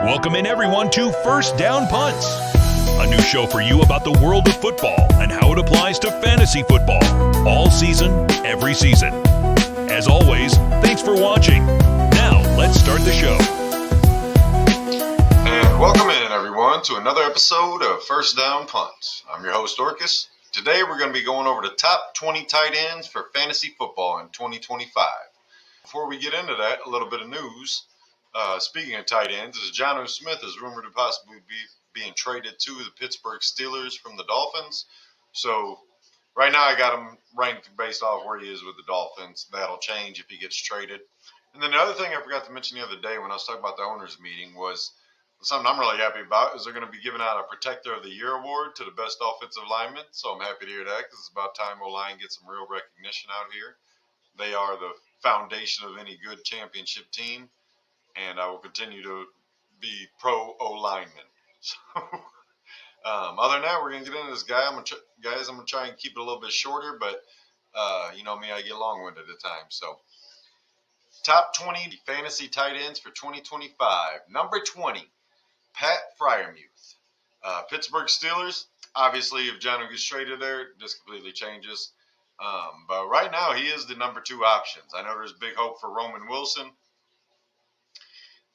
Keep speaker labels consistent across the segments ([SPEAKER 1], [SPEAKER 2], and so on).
[SPEAKER 1] Welcome in everyone to First Down Punts, a new show for you about the world of football and how it applies to fantasy football, all season, every season. As always, thanks for watching. Now, let's start the show.
[SPEAKER 2] And welcome in everyone to another episode of First Down Punts. I'm your host, Orcus. Today we're going to be going over the top 20 tight ends for fantasy football in 2025. Before we get into that, a little bit of news. Speaking of tight ends, Janu Smith is rumored to possibly be being traded to the Pittsburgh Steelers from the Dolphins. So right now I got him ranked based off where he is with the Dolphins. That'll change if he gets traded. And then the other thing I forgot to mention the other day when I was talking about the owners meeting was something I'm really happy about is they're going to be giving out a Protector of the Year award to the best offensive lineman. So I'm happy to hear that because it's about time O-line gets some real recognition out here. They are the foundation of any good championship team. And I will continue to be pro O-lineman. So, other than that, we're going to get into this guy. I'm going to try and keep it a little bit shorter, but you know me, I get long-winded at times. So, top 20 fantasy tight ends for 2025. Number 20, Pat Freiermuth. Pittsburgh Steelers. Obviously, if Janu gets traded there, this completely changes. But right now, he is the number 2 options. I know there's big hope for Roman Wilson.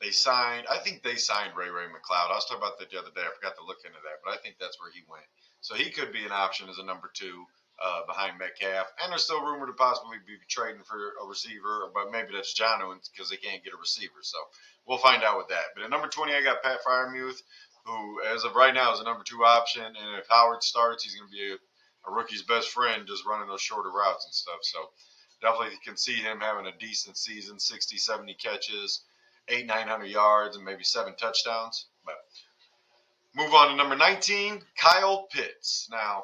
[SPEAKER 2] I think they signed Ray McLeod. I was talking about that the other day. I forgot to look into that, but I think that's where he went. So he could be an option as a number 2 behind Metcalf. And there's still rumor to possibly be trading for a receiver, but maybe that's Janu because they can't get a receiver. So we'll find out with that. But at number 20, I got Pat Freiermuth, who as of right now is a number 2 option. And if Howard starts, he's going to be a rookie's best friend just running those shorter routes and stuff. So definitely can see him having a decent season, 60, 70 catches. 900 yards and maybe 7 touchdowns. But move on to number 19, Kyle Pitts. Now,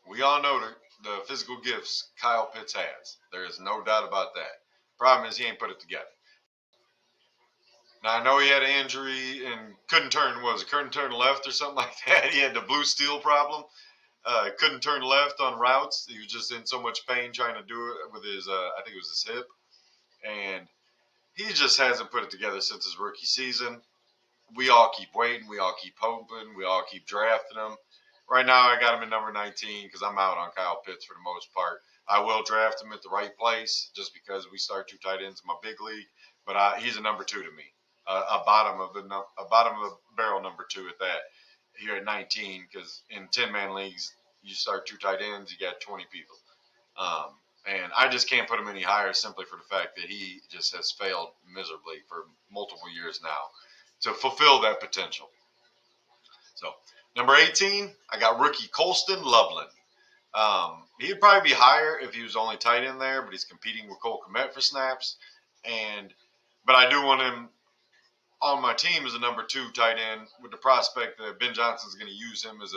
[SPEAKER 2] we all know the physical gifts Kyle Pitts has. There is no doubt about that. Problem is he ain't put it together. Now, I know he had an injury and couldn't turn left or something like that. He had the blue steel problem. Couldn't turn left on routes. He was just in so much pain trying to do it with his, I think it was his hip. And he just hasn't put it together since his rookie season. We all keep waiting. We all keep hoping. We all keep drafting him. Right now, I got him at number 19 because I'm out on Kyle Pitts for the most part. I will draft him at the right place just because we start 2 tight ends in my big league. But he's a number 2 to me, a bottom of the barrel number 2 at that here at 19 because in 10-man leagues, you start 2 tight ends, you got 20 people. And I just can't put him any higher simply for the fact that he just has failed miserably for multiple years now to fulfill that potential. So, number 18, I got rookie Colston Loveland. He'd probably be higher if he was only tight end there, but he's competing with Cole Kmet for snaps. But I do want him on my team as a number 2 tight end with the prospect that Ben Johnson's going to use him as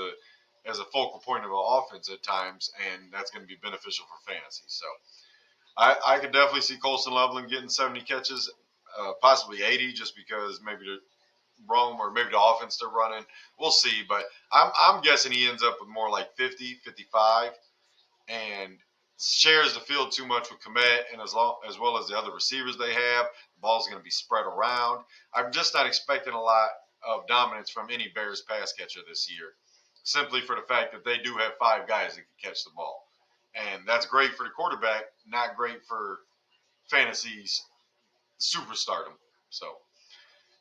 [SPEAKER 2] a focal point of an offense at times, and that's going to be beneficial for fantasy. So I could definitely see Colston Loveland getting 70 catches, possibly 80, just because maybe the Rome or maybe the offense they're running. We'll see, but I'm guessing he ends up with more like 50, 55, and shares the field too much with Kmet and as well as the other receivers they have. The ball's going to be spread around. I'm just not expecting a lot of dominance from any Bears pass catcher this year, simply for the fact that they do have 5 guys that can catch the ball. And that's great for the quarterback, not great for fantasy's superstardom. So,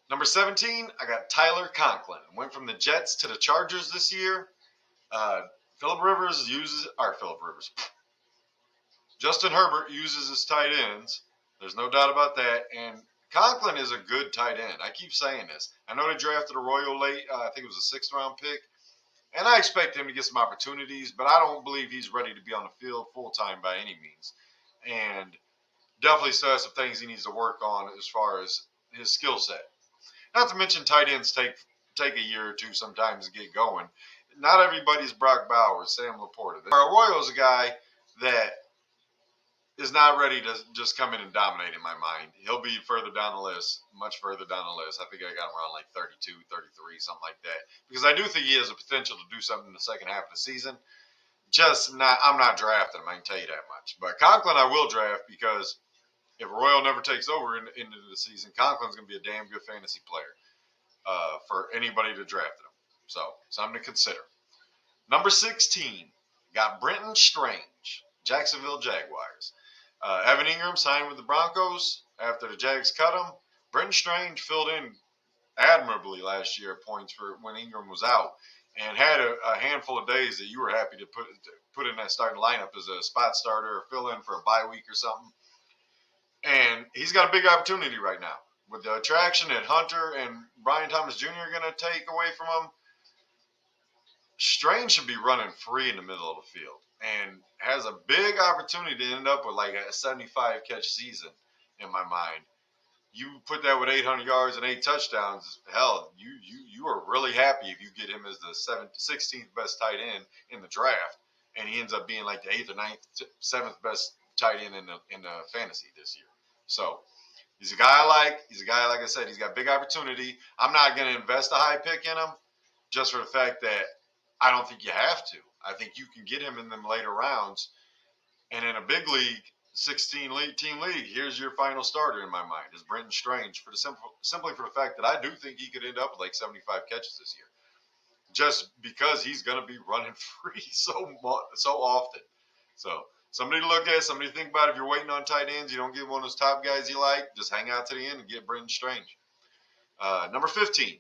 [SPEAKER 2] number 17, I got Tyler Conklin. Went from the Jets to the Chargers this year. Justin Herbert uses his tight ends. There's no doubt about that. And Conklin is a good tight end. I keep saying this. I know they drafted a Royal late. I think it was a 6th-round pick. And I expect him to get some opportunities, but I don't believe he's ready to be on the field full-time by any means. And definitely still has some things he needs to work on as far as his skill set. Not to mention tight ends take a year or 2 sometimes to get going. Not everybody's Brock Bowers, Sam Laporta. Arroyo's a guy that is not ready to just come in and dominate in my mind. He'll be further down the list, much further down the list. I think I got him around like 32, 33, something like that. Because I do think he has the potential to do something in the second half of the season. I'm not drafting him, I can tell you that much. But Conklin I will draft because if Royal never takes over into the season, Conklin's going to be a damn good fantasy player. for anybody to draft him. So something to consider. Number 16, got Brenton Strange, Jacksonville Jaguars. Evan Ingram signed with the Broncos after the Jags cut him. Brenton Strange filled in admirably last year at points for when Ingram was out, and had a handful of days that you were happy to put in that starting lineup as a spot starter or fill in for a bye week or something. And he's got a big opportunity right now with the attraction that Hunter and Brian Thomas Jr. are going to take away from him. Strange should be running free in the middle of the field and has a big opportunity to end up with like a 75 catch season in my mind. You put that with 800 yards and 8 touchdowns, hell, you are really happy if you get him as the 16th best tight end in the draft, and he ends up being like the 8th or 9th, 7th best tight end in the fantasy this year. So he's a guy I like. He's a guy, like I said, he's got big opportunity. I'm not going to invest a high pick in him just for the fact that I don't think you have to. I think you can get him in them later rounds, and in a big league, 16-team league, here's your final starter in my mind is Brenton Strange simply for the fact that I do think he could end up with like 75 catches this year, just because he's going to be running free so often. So somebody to look at, somebody to think about. If you're waiting on tight ends, you don't get one of those top guys you like, just hang out to the end and get Brenton Strange. Number 15,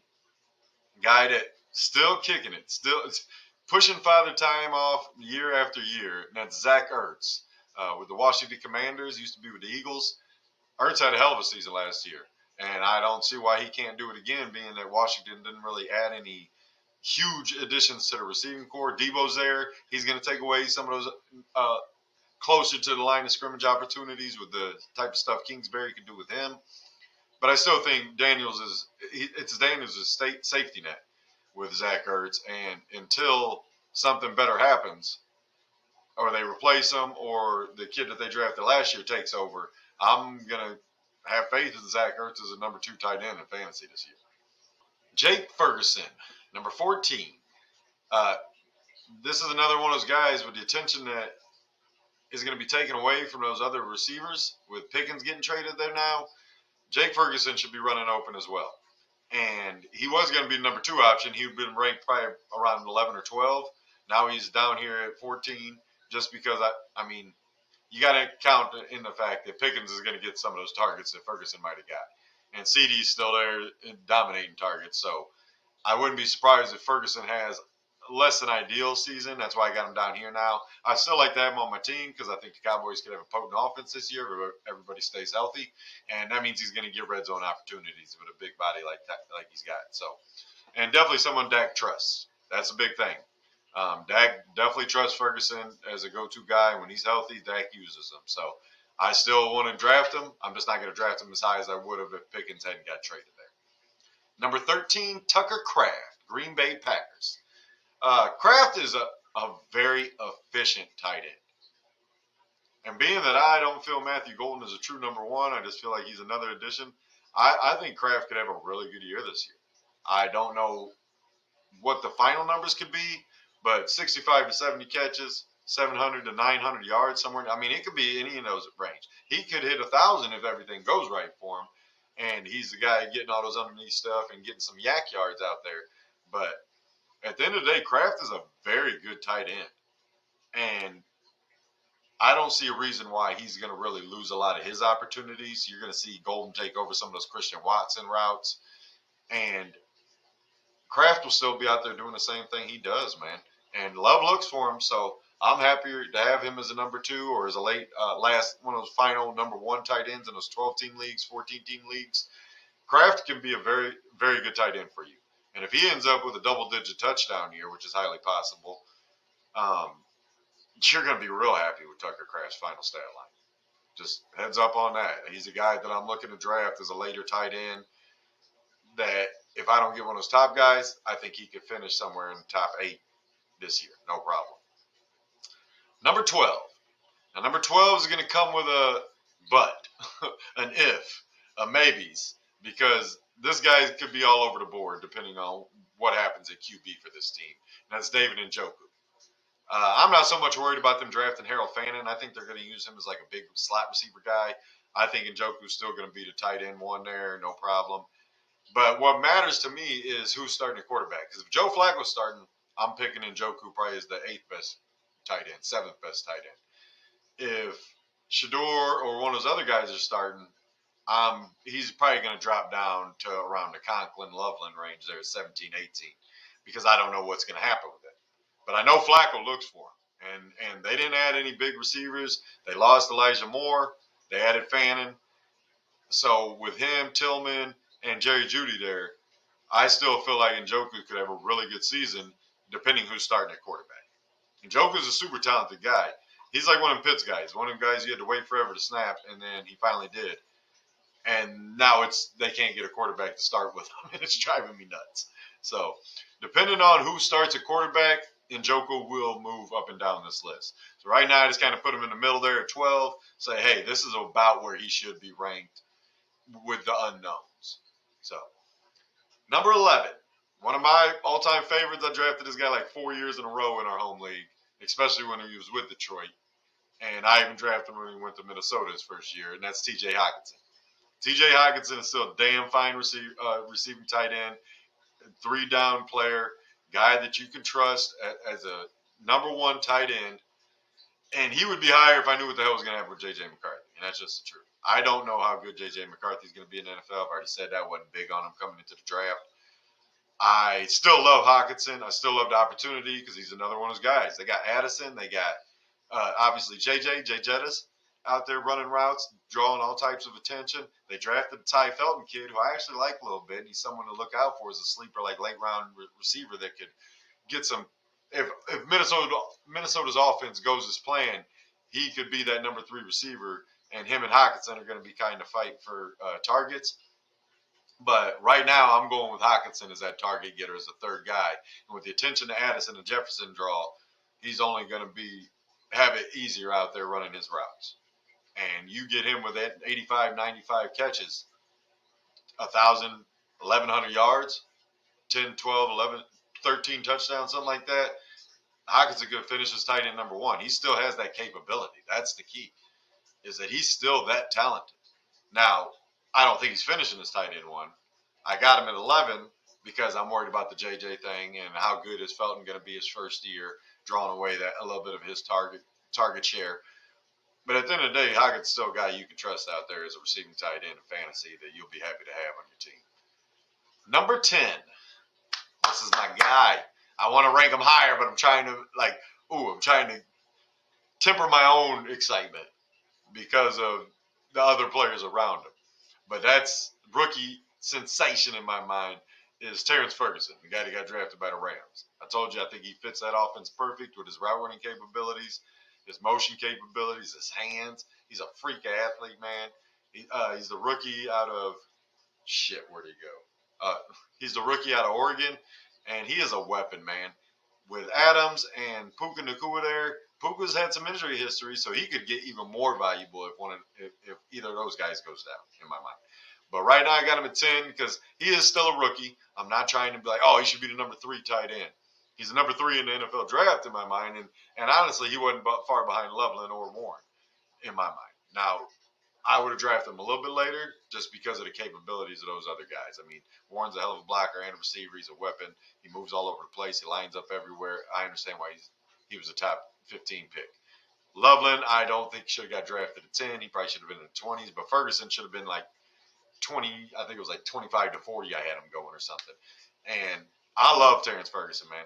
[SPEAKER 2] guy that still kicking it, still pushing Father Time off year after year, and that's Zach Ertz. With the Washington Commanders, used to be with the Eagles. Ertz had a hell of a season last year, and I don't see why he can't do it again, being that Washington didn't really add any huge additions to the receiving core. Debo's there. He's going to take away some of those closer to the line of scrimmage opportunities with the type of stuff Kingsbury could do with him. But I still think it's Daniels' safety net with Zach Ertz, and until something better happens, or they replace him, or the kid that they drafted last year takes over, I'm going to have faith in Zach Ertz as a number 2 tight end in fantasy this year. Jake Ferguson, number 14. This is another one of those guys with the attention that is going to be taken away from those other receivers. With Pickens getting traded there now, Jake Ferguson should be running open as well. And he was going to be the number 2 option. He'd been ranked probably around 11 or 12. Now he's down here at 14. Just because, I mean, you got to count in the fact that Pickens is going to get some of those targets that Ferguson might have got. And CD's still there dominating targets. So I wouldn't be surprised if Ferguson has less than ideal season. That's why I got him down here now. I still like to have him on my team because I think the Cowboys could have a potent offense this year if everybody stays healthy. And that means he's going to get red zone opportunities with a big body like that, like he's got. So, and definitely someone Dak trusts. That's a big thing. Dak definitely trusts Ferguson as a go-to guy. When he's healthy, Dak uses him. So I still want to draft him. I'm just not going to draft him as high as I would have if Pickens hadn't got traded there. Number 13, Tucker Kraft, Green Bay Packers. Kraft is a very efficient tight end. And being that I don't feel Matthew Golden is a true number 1, I just feel like he's another addition. I think Kraft could have a really good year this year. I don't know what the final numbers could be, but 65 to 70 catches, 700 to 900 yards somewhere. I mean, it could be any of those range. He could hit 1,000 if everything goes right for him. And he's the guy getting all those underneath stuff and getting some yak yards out there. But at the end of the day, Kraft is a very good tight end. And I don't see a reason why he's going to really lose a lot of his opportunities. You're going to see Golden take over some of those Christian Watson routes. And Kraft will still be out there doing the same thing he does, man. And Love looks for him, so I'm happier to have him as a number 2 or as a late last one of those final number 1 tight ends in those 12-team leagues, 14-team leagues. Kraft can be a very, very good tight end for you. And if he ends up with a double-digit touchdown year, which is highly possible, you're going to be real happy with Tucker Kraft's final stat line. Just heads up on that. He's a guy that I'm looking to draft as a later tight end that if I don't get one of those top guys, I think he could finish somewhere in the top 8 this year. No problem. Number 12. Now, number 12 is going to come with a but, an if, a maybes, because this guy could be all over the board depending on what happens at QB for this team. And that's David Njoku. I'm not so much worried about them drafting Harold Fannin. I think they're going to use him as like a big slot receiver guy. I think Njoku's still going to be the tight end 1 there, no problem. But what matters to me is who's starting at quarterback. Because if Joe Flacco's starting, I'm picking Njoku probably as the 8th best tight end, 7th best tight end. If Shador or one of those other guys are starting, he's probably going to drop down to around the Colston Loveland range there, 17, 18, because I don't know what's going to happen with it. But I know Flacco looks for him. And they didn't add any big receivers. They lost Elijah Moore. They added Fannin. So with him, Tillman, and Jerry Jeudy there, I still feel like Njoku could have a really good season, depending who's starting at quarterback. Njoku's a super talented guy. He's like one of them Pitts guys. One of them guys you had to wait forever to snap, and then he finally did. And now they can't get a quarterback to start with him, and it's driving me nuts. So, depending on who starts at quarterback, Njoku will move up and down this list. So right now, I just kind of put him in the middle there at 12. Say, hey, this is about where he should be ranked with the unknowns. So, number 11. One of my all-time favorites. I drafted this guy like 4 years in a row in our home league, especially when he was with Detroit. And I even drafted him when he went to Minnesota his first year, and that's T.J. Hockenson. T.J. Hockenson is still a damn fine receiving tight end, 3-down player, guy that you can trust as a number 1 tight end. And he would be higher if I knew what the hell was going to happen with J.J. McCarthy. And that's just the truth. I don't know how good J.J. McCarthy is going to be in the NFL. I've already said that. I wasn't big on him coming into the draft. I still love Hockenson. I still love the opportunity because he's another one of those guys. They got Addison. They got, obviously, Jay Jettis out there running routes, drawing all types of attention. They drafted Ty Felton kid, who I actually like a little bit. He's someone to look out for as a sleeper, like late-round receiver that could get some. If Minnesota's offense goes as planned, he could be that number 3 receiver, and him and Hockenson are going to be kind of fighting for targets. But right now, I'm going with Hockenson as that target getter, as the 3rd guy. And with the attention to Addison and Jefferson draw, he's only going to have it easier out there running his routes. And you get him with that 85, 95 catches, 1,000, 1,100 yards, 10, 12, 11, 13 touchdowns, something like that. Hockenson could finish as tight end number 1. He still has that capability. That's the key, is that he's still that talented. Now, I don't think he's finishing as tight end 1. I got him at 11 because I'm worried about the JJ thing and how good is Felton going to be his first year, drawing away a little bit of his target share. But at the end of the day, Hocken's still a guy you can trust out there as a receiving tight end in fantasy that you'll be happy to have on your team. Number 10. This is my guy. I want to rank him higher, but I'm trying to temper my own excitement because of the other players around him. But that's rookie sensation in my mind is Terrence Ferguson, the guy that got drafted by the Rams. I told you I think he fits that offense perfect with his route running capabilities, his motion capabilities, his hands. He's a freak athlete, man. He's the rookie out of where'd he go? He's the rookie out of Oregon, and he is a weapon, man. With Adams and Puka Nacua there, Puka's had some injury history, so he could get even more valuable if either of those guys goes down, in my mind. But right now I got him at 10 because he is still a rookie. I'm not trying to be like, oh, he should be the number 3 tight end. He's the number 3 in the NFL draft in my mind, and honestly, he wasn't far behind Loveland or Warren in my mind. Now, I would have drafted him a little bit later just because of the capabilities of those other guys. I mean, Warren's a hell of a blocker and a receiver. He's a weapon. He moves all over the place. He lines up everywhere. I understand why he was a top 15 pick. Loveland, I don't think should have got drafted at 10. He probably should have been in the 20s, but Ferguson should have been like 20, I think it was like 25 to 40 I had him going or something. And I love Terrence Ferguson, man.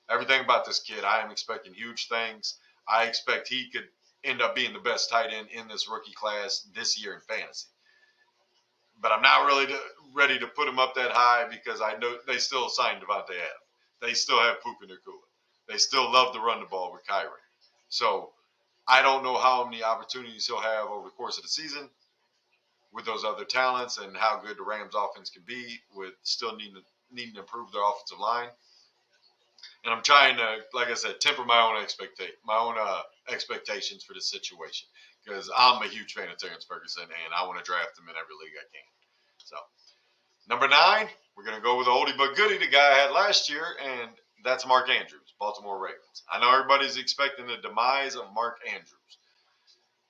[SPEAKER 2] Everything about this kid, I am expecting huge things. I expect he could end up being the best tight end in this rookie class this year in fantasy. But I'm not really ready to put him up that high because I know they still signed Devontae Adams. They still have Puka Nacua. They still love to run the ball with Kyron. So I don't know how many opportunities he'll have over the course of the season with those other talents and how good the Rams offense can be with still needing to improve their offensive line. And I'm trying to, like I said, temper my own expectations for this situation because I'm a huge fan of Terrence Ferguson and I want to draft him in every league I can. So, number 9, we're going to go with the oldie but goodie, the guy I had last year, and that's Mark Andrews, Baltimore Ravens. I know everybody's expecting the demise of Mark Andrews.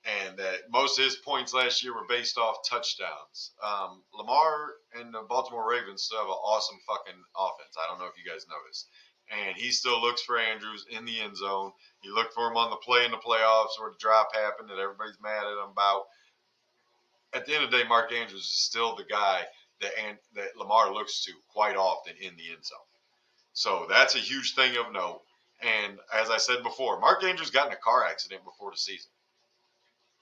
[SPEAKER 2] and that most of his points last year were based off touchdowns. Lamar and the Baltimore Ravens still have an awesome fucking offense. I don't know if you guys noticed. And he still looks for Andrews in the end zone. He looked for him on the play in the playoffs where the drop happened that everybody's mad at him about. At the end of the day, Mark Andrews is still the guy that Lamar looks to quite often in the end zone. So that's a huge thing of note. And as I said before, Mark Andrews got in a car accident before the season.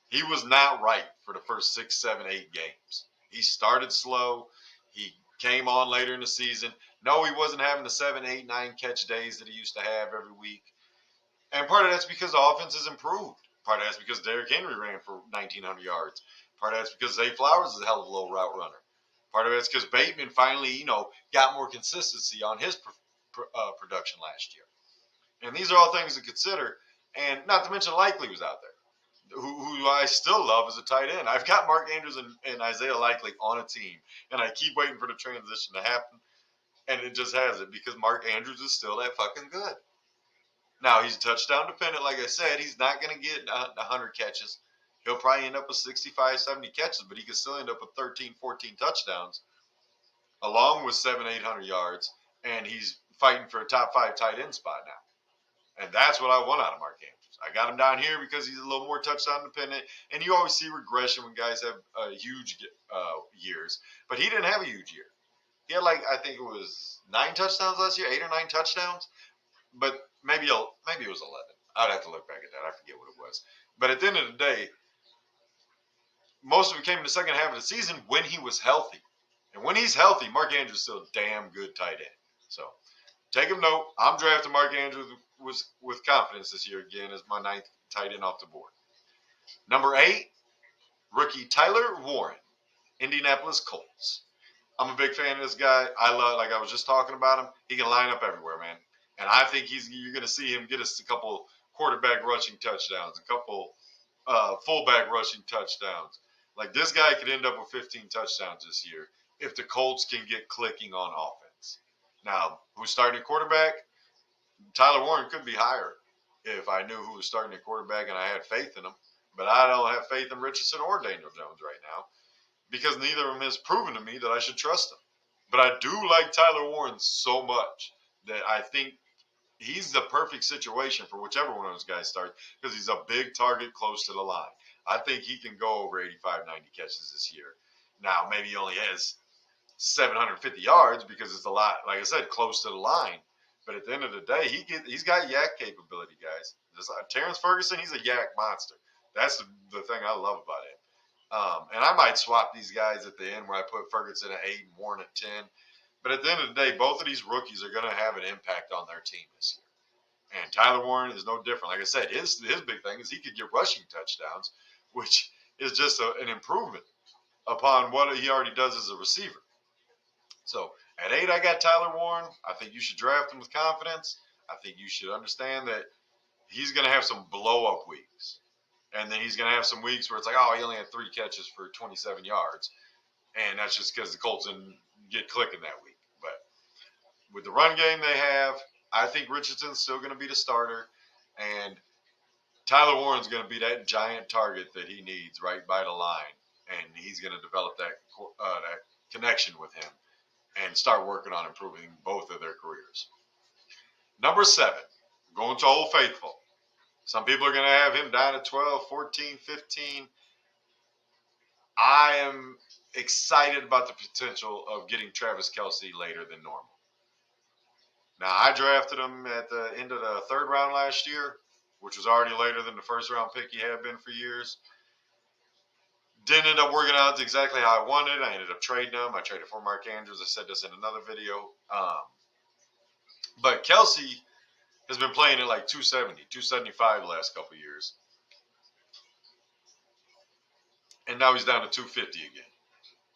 [SPEAKER 2] He was not right for the first 6, 7, 8 games. He started slow. He came on later in the season. No, he wasn't having the 7, 8, 9 catch days that he used to have every week. And part of that's because the offense has improved. Part of that's because Derrick Henry ran for 1,900 yards. Part of that's because Zay Flowers is a hell of a low route runner. Part of it's because Bateman finally, got more consistency on his production last year. And these are all things to consider. And not to mention Likely was out there, who I still love as a tight end. I've got Mark Andrews and Isaiah Likely on a team, and I keep waiting for the transition to happen, and it just hasn't because Mark Andrews is still that fucking good. Now, he's touchdown dependent, like I said. He's not going to get 100 catches. He'll probably end up with 65, 70 catches, but he could still end up with 13, 14 touchdowns, along with 700, 800 yards, and he's fighting for a top 5 tight end spot now. And that's what I want out of Mark Andrews. I got him down here because he's a little more touchdown dependent, and you always see regression when guys have huge years. But he didn't have a huge year. He had I think it was 9 touchdowns last year, 8 or 9 touchdowns, but maybe it was 11. I'd have to look back at that. I forget what it was. But at the end of the day, most of it came in the second half of the season when he was healthy. And when he's healthy, Mark Andrews is still a damn good tight end. So take him note. I'm drafting Mark Andrews with confidence this year again as my 9th tight end off the board. Number 8, rookie Tyler Warren, Indianapolis Colts. I'm a big fan of this guy. I love, like I was just talking about him, he can line up everywhere, man. And I think you're going to see him get us a couple quarterback rushing touchdowns, a couple fullback rushing touchdowns. Like this guy could end up with 15 touchdowns this year if the Colts can get clicking on offense. Now, who's starting at quarterback? Tyler Warren could be higher if I knew who was starting at quarterback and I had faith in him. But I don't have faith in Richardson or Daniel Jones right now because neither of them has proven to me that I should trust them. But I do like Tyler Warren so much that I think he's the perfect situation for whichever one of those guys starts because he's a big target close to the line. I think he can go over 85, 90 catches this year. Now, maybe he only has 750 yards because it's a lot, like I said, close to the line. But at the end of the day, he's got yak capability, guys. Terrance Ferguson, he's a yak monster. That's the thing I love about him. And I might swap these guys at the end where I put Ferguson at 8 and Warren at 10. But at the end of the day, both of these rookies are going to have an impact on their team this year. And Tyler Warren is no different. Like I said, his big thing is he could get rushing touchdowns, which is just an improvement upon what he already does as a receiver. So at 8, I got Tyler Warren. I think you should draft him with confidence. I think you should understand that he's going to have some blow-up weeks. And then he's going to have some weeks where it's like, oh, he only had 3 catches for 27 yards. And that's just because the Colts didn't get clicking that week. But with the run game they have, I think Richardson's still going to be the starter. And Tyler Warren's going to be that giant target that he needs right by the line. And he's going to develop that connection with him and start working on improving both of their careers. Number 7, going to Old Faithful. Some people are going to have him down at 12, 14, 15. I am excited about the potential of getting Travis Kelce later than normal. Now, I drafted him at the end of the 3rd round last year, which was already later than the 1st round pick he had been for years. Didn't end up working out exactly how I wanted. I ended up trading him. I traded for Mark Andrews. I said this in another video. But Kelce has been playing at like 270, 275 the last couple of years. And now he's down to 250 again.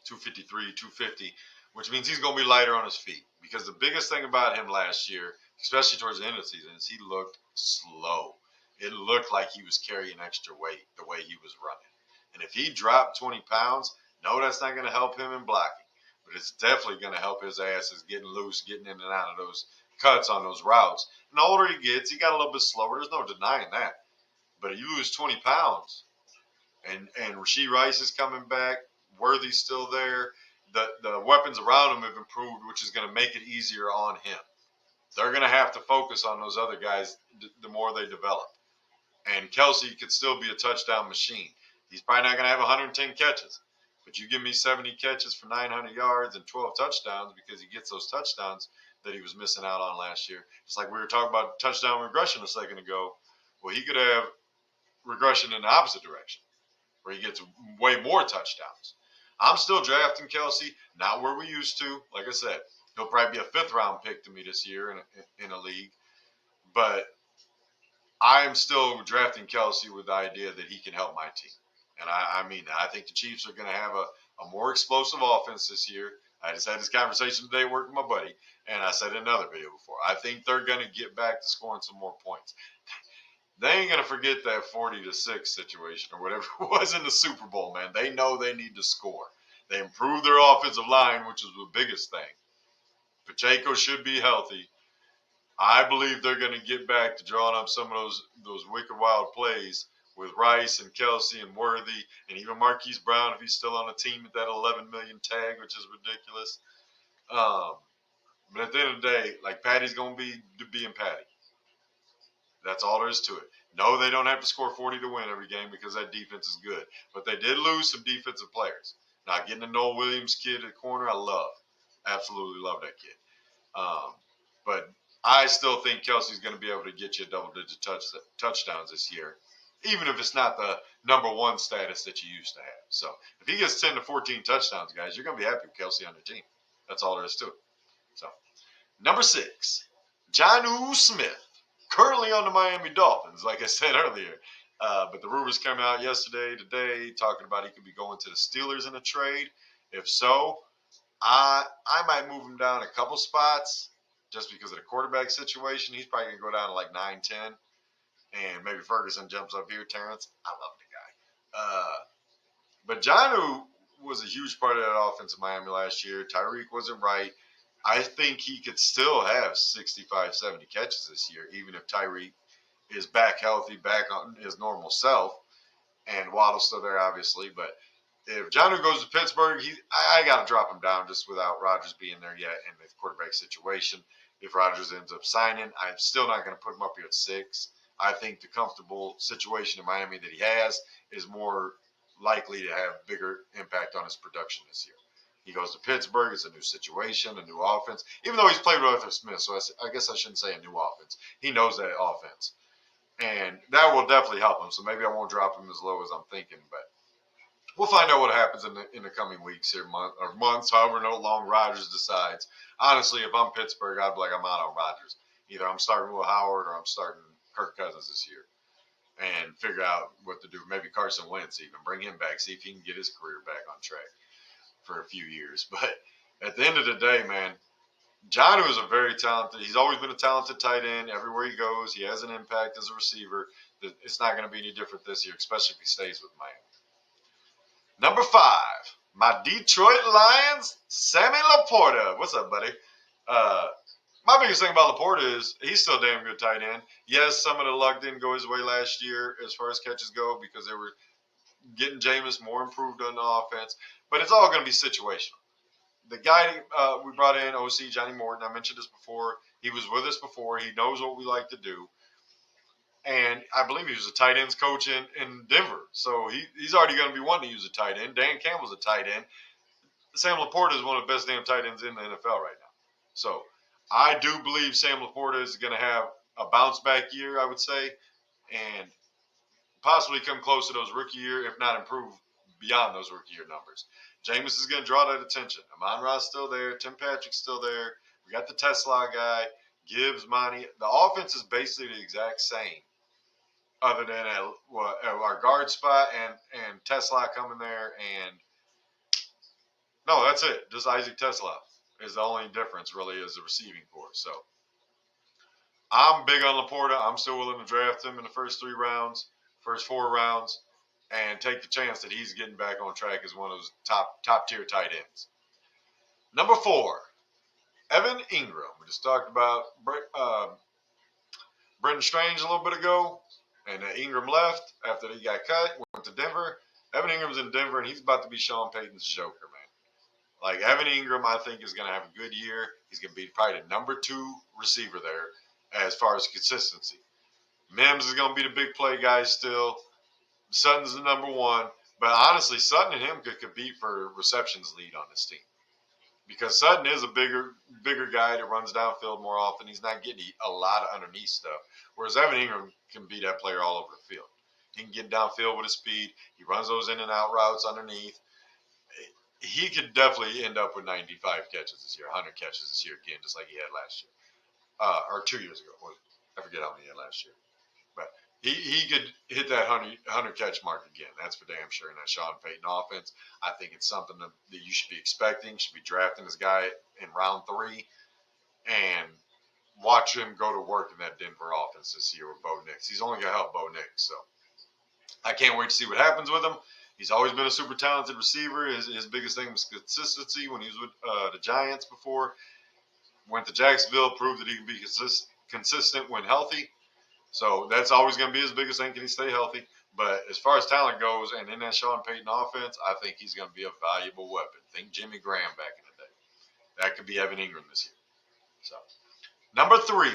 [SPEAKER 2] 253, 250, which means he's going to be lighter on his feet. Because the biggest thing about him last year, especially towards the end of the season, is he looked slow. It looked like he was carrying extra weight the way he was running. And if he dropped 20 pounds, no, that's not going to help him in blocking. But it's definitely going to help his asses getting loose, getting in and out of those cuts on those routes. And the older he gets, he got a little bit slower. There's no denying that. But if you lose 20 pounds, And Rashee Rice is coming back. Worthy's still there. The weapons around him have improved, which is going to make it easier on him. They're going to have to focus on those other guys the more they develop. And Kelce could still be a touchdown machine. He's probably not going to have 110 catches. But you give me 70 catches for 900 yards and 12 touchdowns because he gets those touchdowns that he was missing out on last year. It's like we were talking about touchdown regression a second ago. Well, he could have regression in the opposite direction where he gets way more touchdowns. I'm still drafting Kelce, not where we used to. Like I said, he'll probably be a 5th-round pick to me this year in a league. But I am still drafting Kelce with the idea that he can help my team. And I mean that. I think the Chiefs are going to have a more explosive offense this year. I just had this conversation today working with my buddy, and I said in another video before. I think they're going to get back to scoring some more points. They ain't going to forget that 40-6 situation or whatever it was in the Super Bowl, man. They know they need to score. They improved their offensive line, which is the biggest thing. Pacheco should be healthy. I believe they're going to get back to drawing up some of those wicked wild plays with Rice and Kelce and Worthy and even Marquise Brown if he's still on the team at that $11 million tag, which is ridiculous. But at the end of the day, like Patty's going to be being Patty. That's all there is to it. No, they don't have to score 40 to win every game because that defense is good. But they did lose some defensive players. Now, getting the Noel Williams kid at corner, I love. Absolutely love that kid. But I still think Kelce's going to be able to get you double-digit touchdowns this year, even if it's not the number one status that you used to have. So if he gets 10 to 14 touchdowns, guys, you're going to be happy with Kelce on your team. That's all there is to it. So, number 6, Janu Smith, currently on the Miami Dolphins, like I said earlier. But the rumors came out today, talking about he could be going to the Steelers in a trade. If so, I might move him down a couple spots just because of the quarterback situation. He's probably going to go down to like 9, 10. And maybe Ferguson jumps up here, Terrence. I love the guy. But Janu was a huge part of that offense in Miami last year. Tyreek wasn't right. I think he could still have 65, 70 catches this year, even if Tyreek is back healthy, back on his normal self. And Waddle's still there, obviously. But if Janu goes to Pittsburgh, I got to drop him down just without Rodgers being there yet in the quarterback situation. If Rodgers ends up signing, I'm still not going to put him up here at 6. I think the comfortable situation in Miami that he has is more likely to have bigger impact on his production this year. He goes to Pittsburgh. It's a new situation, a new offense. Even though he's played with Arthur Smith, so I guess I shouldn't say a new offense. He knows that offense. And that will definitely help him. So maybe I won't drop him as low as I'm thinking. But we'll find out what happens in the coming weeks here, months, however long Rodgers decides. Honestly, if I'm Pittsburgh, I'd be like, I'm out on Rodgers. Either I'm starting Will Howard or I'm starting Kirk Cousins this year. And figure out what to do. Maybe Carson Wentz even. Bring him back. See if he can get his career back on track for a few years. But at the end of the day, man, Janu is a very talented. He's always been a talented tight end. Everywhere he goes, he has an impact as a receiver. It's not going to be any different this year, especially if he stays with Miami. Number 5, my Detroit Lions, Sammy Laporta. What's up, buddy? My biggest thing about Laporta is he's still a damn good tight end. Yes, some of the luck didn't go his way last year as far as catches go because they were getting Jameis more improved on the offense. But it's all going to be situational. The guy we brought in, OC, Johnny Morton, I mentioned this before. He was with us before. He knows what we like to do. And I believe he was a tight ends coach in Denver. So he's already going to be wanting to use a tight end. Dan Campbell's a tight end. Sam Laporta is one of the best damn tight ends in the NFL right now. So I do believe Sam Laporta is going to have a bounce back year, I would say, and possibly come close to those rookie year, if not improve beyond those rookie year numbers. Jameis is going to draw that attention. Amon-Ra's still there. Tim Patrick's still there. We got the Tesla guy, Gibbs, Monty. The offense is basically the exact same, other than our guard spot and Tesla coming there. And no, that's it. Just Isaac Tesla is the only difference, really, is the receiving corps. So I'm big on Laporta. I'm still willing to draft him in the first 4 rounds, and take the chance that he's getting back on track as one of those top tier tight ends. Number 4, Evan Ingram. We just talked about Brendan Strange a little bit ago, and Ingram left after he got cut, went to Denver. Evan Ingram's in Denver, and he's about to be Sean Payton's Joker, man. Like, Evan Ingram, I think, is going to have a good year. He's going to be probably the number 2 receiver there as far as consistency. Mims is going to be the big play guy still. Sutton's the number 1. But honestly, Sutton and him could compete for receptions lead on this team. Because Sutton is a bigger guy that runs downfield more often. He's not getting a lot of underneath stuff. Whereas Evan Ingram can be that player all over the field. He can get downfield with his speed. He runs those in and out routes underneath. He could definitely end up with 95 catches this year, 100 catches this year again, just like he had last year. Or 2 years ago. I forget how many he had last year. But he could hit that 100 catch mark again. That's for damn sure in that Sean Payton offense. I think it's something that you should be expecting. You should be drafting this guy in round 3 and watch him go to work in that Denver offense this year with Bo Nix. He's only going to help Bo Nix. So I can't wait to see what happens with him. He's always been a super talented receiver. His biggest thing was consistency when he was with the Giants before. Went to Jacksonville, proved that he can be consistent when healthy. So that's always going to be his biggest thing. Can he stay healthy? But as far as talent goes, and in that Sean Payton offense, I think he's going to be a valuable weapon. Think Jimmy Graham back in the day. That could be Evan Ingram this year. So, number 3.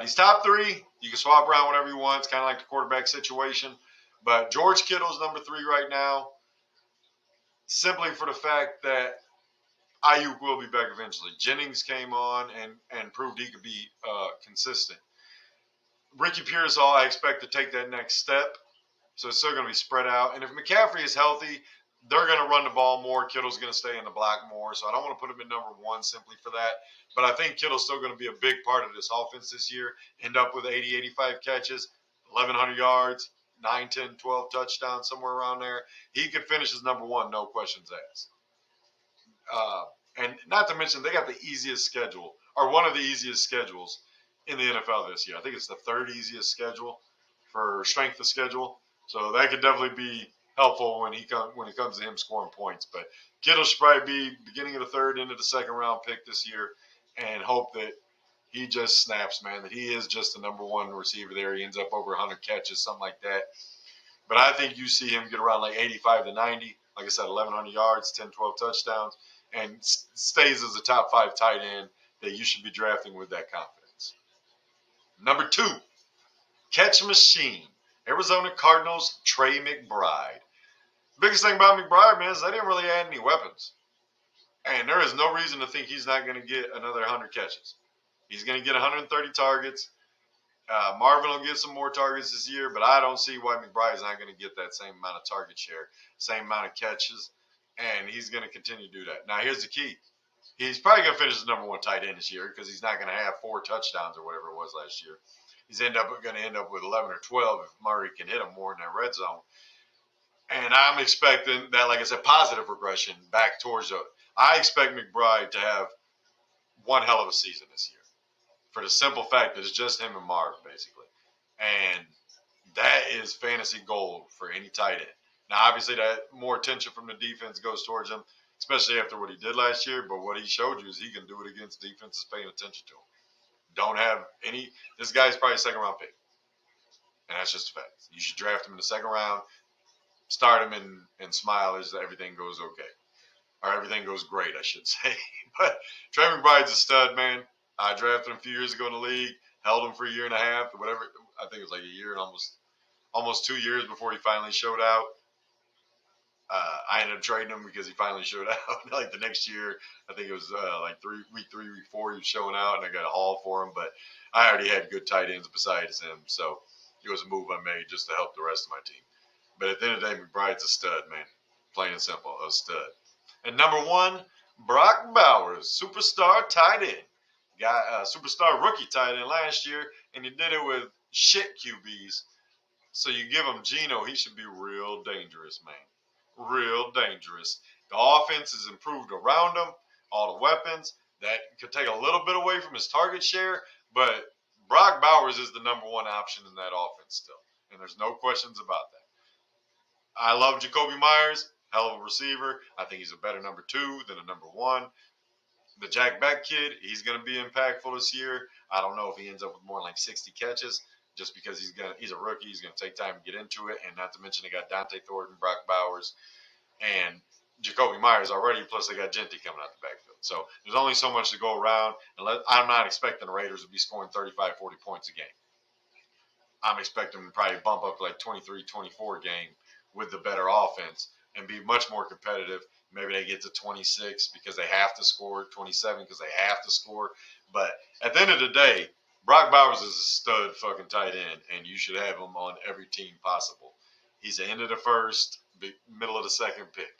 [SPEAKER 2] These top 3, you can swap around whatever you want. It's kind of like the quarterback situation. But George Kittle's number 3 right now, simply for the fact that Ayuk will be back eventually. Jennings came on and proved he could be consistent. Ricky Pearsall, I expect to take that next step. So it's still going to be spread out. And if McCaffrey is healthy, they're going to run the ball more. Kittle's going to stay in the block more. So I don't want to put him in number 1 simply for that. But I think Kittle's still going to be a big part of this offense this year. End up with 80, 85 catches, 1,100 yards, 9, 10, 12 touchdowns, somewhere around there. He could finish as number 1, no questions asked. And not to mention, they got the easiest schedule, or one of the easiest schedules in the NFL this year. I think it's the 3rd easiest schedule for strength of schedule. So that could definitely be helpful when it comes to him scoring points. But Kittle should probably be beginning of the 3rd, into the 2nd round pick this year, and hope that he just snaps, man, that he is just the number 1 receiver there. He ends up over 100 catches, something like that. But I think you see him get around like 85 to 90. Like I said, 1,100 yards, 10, 12 touchdowns, and stays as a top 5 tight end that you should be drafting with that confidence. Number 2, catch machine. Arizona Cardinals, Trey McBride. Biggest thing about McBride, man, is they didn't really add any weapons. And there is no reason to think he's not going to get another 100 catches. He's going to get 130 targets. Marvin will get some more targets this year, but I don't see why McBride is not going to get that same amount of target share, same amount of catches, and he's going to continue to do that. Now, here's the key. He's probably going to finish as number 1 tight end this year because he's not going to have 4 touchdowns or whatever it was last year. He's going to end up with 11 or 12 if Murray can hit him more in that red zone. And I'm expecting that, like I said, positive regression back towards the – I expect McBride to have one hell of a season this year for the simple fact that it's just him and Marv, basically. And that is fantasy gold for any tight end. Now, obviously, that more attention from the defense goes towards him, especially after what he did last year. But what he showed you is he can do it against defenses paying attention to him. Don't have any – this guy's probably a 2nd-round pick. And that's just a fact. You should draft him in the 2nd round, start him and smile as everything goes okay. Or everything goes great, I should say. But Trey McBride's a stud, man. I drafted him a few years ago in the league, held him for a year and a half, or whatever. I think it was like a year and almost 2 years before he finally showed out. I ended up trading him because he finally showed out. Like the next year, I think it was week 3, week 4, he was showing out, and I got a haul for him. But I already had good tight ends besides him, so it was a move I made just to help the rest of my team. But at the end of the day, McBride's a stud, man. Plain and simple, a stud. And number 1, Brock Bowers, superstar tight end. Got a superstar rookie tight end last year, and he did it with shit QBs. So you give him Geno, he should be real dangerous, man. Real dangerous. The offense is improved around him, all the weapons. That could take a little bit away from his target share, but Brock Bowers is the number 1 option in that offense still, and there's no questions about that. I love Jacoby Myers, hell of a receiver. I think he's a better number 2 than a number 1. The Jack Beck kid, he's going to be impactful this year. I don't know if he ends up with more like 60 catches, just because he's a rookie. He's gonna take time to get into it, and not to mention they got Dante Thornton, Brock Bowers, and Jacoby Myers already. Plus they got Genty coming out the backfield. So there's only so much to go around. And I'm not expecting the Raiders to be scoring 35, 40 points a game. I'm expecting them to probably bump up to like 23, 24 game with the better offense and be much more competitive. Maybe they get to 26 because they have to score, 27 because they have to score. But at the end of the day, Brock Bowers is a stud fucking tight end, and you should have him on every team possible. He's the end of the first, middle of the second pick.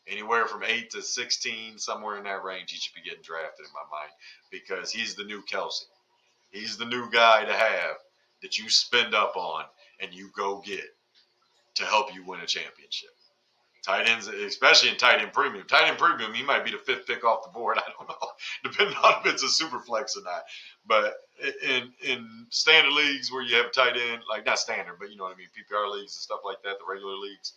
[SPEAKER 2] Anywhere from 8 to 16, somewhere in that range, he should be getting drafted in my mind because he's the new Kelce. He's the new guy to have that you spend up on and you go get to help you win a championship. Tight ends, especially in tight end premium. Tight end premium, he might be the 5th pick off the board. I don't know, depending on if it's a super flex or not. But in standard leagues where you have tight end, like not standard, but you know what I mean, PPR leagues and stuff like that, the regular leagues,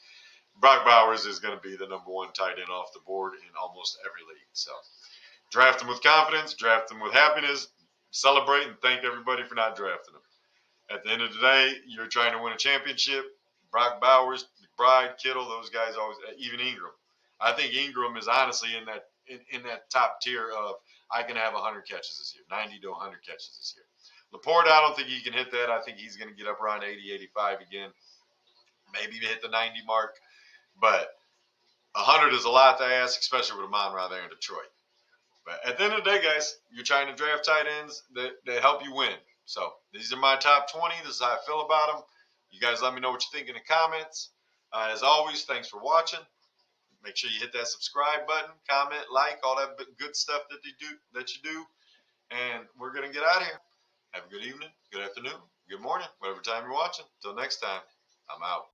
[SPEAKER 2] Brock Bowers is going to be the #1 tight end off the board in almost every league. So draft him with confidence, draft him with happiness, celebrate and thank everybody for not drafting him. At the end of the day, you're trying to win a championship. Brock Bowers, McBride, Kittle, those guys always, even Ingram. I think Ingram is honestly in that top tier of I can have 100 catches this year, 90 to 100 catches this year. Laporte, I don't think he can hit that. I think he's going to get up around 80, 85 again. Maybe hit the 90 mark. But 100 is a lot to ask, especially with Amon-Ra there in Detroit. But at the end of the day, guys, you're trying to draft tight ends that help you win. So these are my top 20. This is how I feel about them. You guys let me know what you think in the comments. As always, thanks for watching. Make sure you hit that subscribe button, comment, like, all that good stuff that you do. And we're going to get out of here. Have a good evening, good afternoon, good morning, whatever time you're watching. Till next time, I'm out.